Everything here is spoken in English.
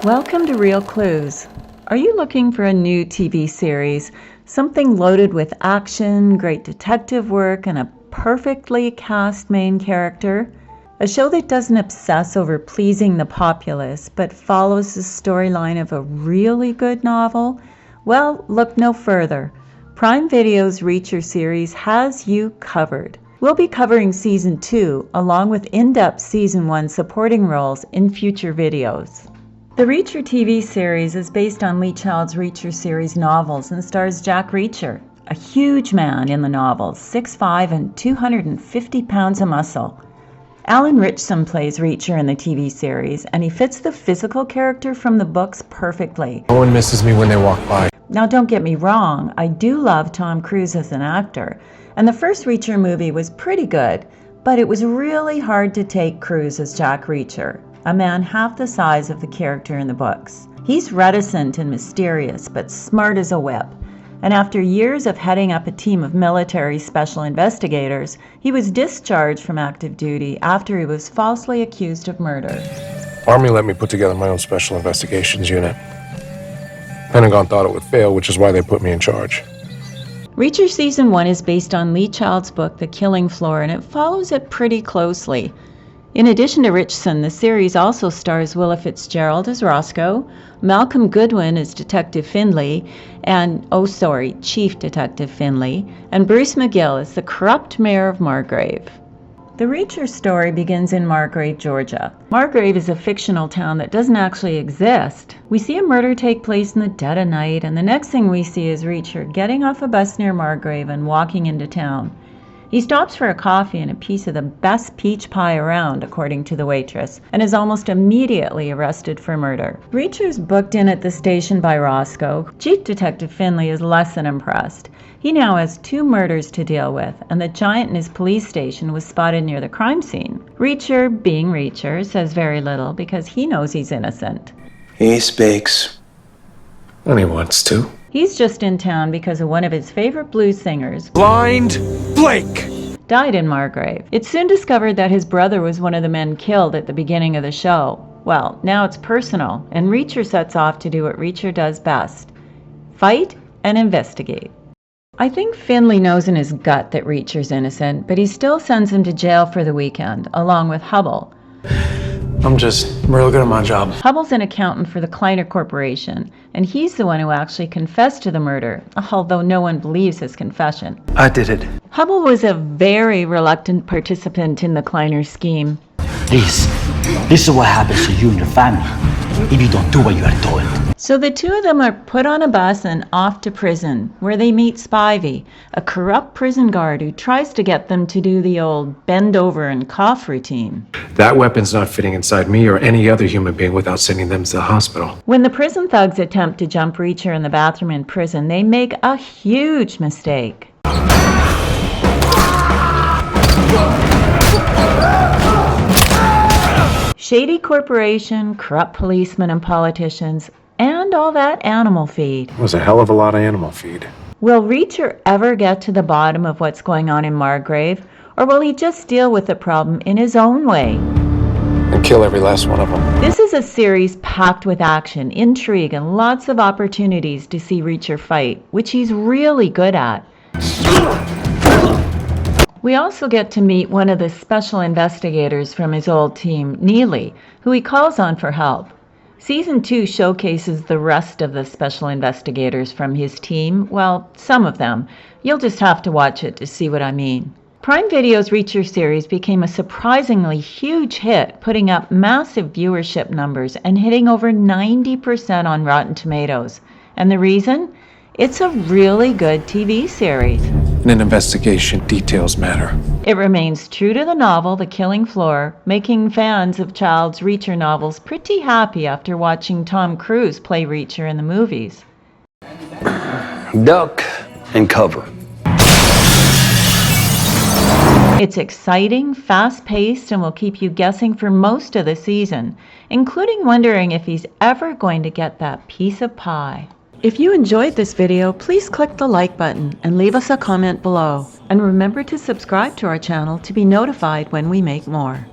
Welcome to Real Clues. Are you looking for a new TV series? Something loaded with action, great detective work, and a perfectly cast main character? A show that doesn't obsess over pleasing the populace, but follows the storyline of a really good novel? Well, look no further. Prime Video's Reacher series has you covered. We'll be covering Season 2, along with in-depth Season 1 supporting roles in future videos. The Reacher TV series is based on Lee Child's Reacher series novels and stars Jack Reacher, a huge man in the novels, 6'5" and 250 pounds of muscle. Alan Ritchson plays Reacher in the TV series, and he fits the physical character from the books perfectly. No one misses me when they walk by. Now don't get me wrong, I do love Tom Cruise as an actor, and the first Reacher movie was pretty good, but it was really hard to take Cruise as Jack Reacher, a man half the size of the character in the books. He's reticent and mysterious, but smart as a whip. And after years of heading up a team of military special investigators, he was discharged from active duty after he was falsely accused of murder. Army let me put together my own special investigations unit. Pentagon thought it would fail, which is why they put me in charge. Reacher Season 1 is based on Lee Child's book, The Killing Floor, and it follows it pretty closely. In addition to Ritchson, the series also stars Willa Fitzgerald as Roscoe, Malcolm Goodwin as Detective Findlay, Chief Detective Findlay, and Bruce McGill as the corrupt mayor of Margrave. The Reacher story begins in Margrave, Georgia. Margrave is a fictional town that doesn't actually exist. We see a murder take place in the dead of night, and the next thing we see is Reacher getting off a bus near Margrave and walking into town. He stops for a coffee and a piece of the best peach pie around, according to the waitress, and is almost immediately arrested for murder. Reacher's booked in at the station by Roscoe. Chief Detective Findlay is less than impressed. He now has 2 murders to deal with, and the giant in his police station was spotted near the crime scene. Reacher, being Reacher, says very little because he knows he's innocent. He speaks When he wants to. He's just in town because of one of his favorite blues singers, Blind Blake! died in Margrave. It's soon discovered that his brother was one of the men killed at the beginning of the show. Well, now it's personal, and Reacher sets off to do what Reacher does best: fight and investigate. I think Findlay knows in his gut that Reacher's innocent, but he still sends him to jail for the weekend, along with Hubble. I'm just real good at my job. Hubble's an accountant for the Kleiner Corporation, and he's the one who actually confessed to the murder, although no one believes his confession. I did it. Hubble was a very reluctant participant in the Kleiner scheme. This is what happens to you and your family if you don't do what you are told. So the two of them are put on a bus and off to prison, where they meet Spivey, a corrupt prison guard who tries to get them to do the old bend over and cough routine. That weapon's not fitting inside me or any other human being without sending them to the hospital. When the prison thugs attempt to jump Reacher in the bathroom in prison, they make a huge mistake. Shady corporation, corrupt policemen and politicians, and all that animal feed. It was a hell of a lot of animal feed. Will Reacher ever get to the bottom of what's going on in Margrave, or will he just deal with the problem in his own way? And kill every last one of them. This is a series packed with action, intrigue, and lots of opportunities to see Reacher fight, which he's really good at. We also get to meet one of the special investigators from his old team, Neely, who he calls on for help. Season 2 showcases the rest of the special investigators from his team. Well, some of them. You'll just have to watch it to see what I mean. Prime Video's Reacher series became a surprisingly huge hit, putting up massive viewership numbers and hitting over 90% on Rotten Tomatoes. And the reason? It's a really good TV series. In an investigation, details matter. It remains true to the novel, The Killing Floor, making fans of Child's Reacher novels pretty happy after watching Tom Cruise play Reacher in the movies. Duck and cover. It's exciting, fast-paced, and will keep you guessing for most of the season, including wondering if he's ever going to get that piece of pie. If you enjoyed this video, please click the like button and leave us a comment below. And remember to subscribe to our channel to be notified when we make more.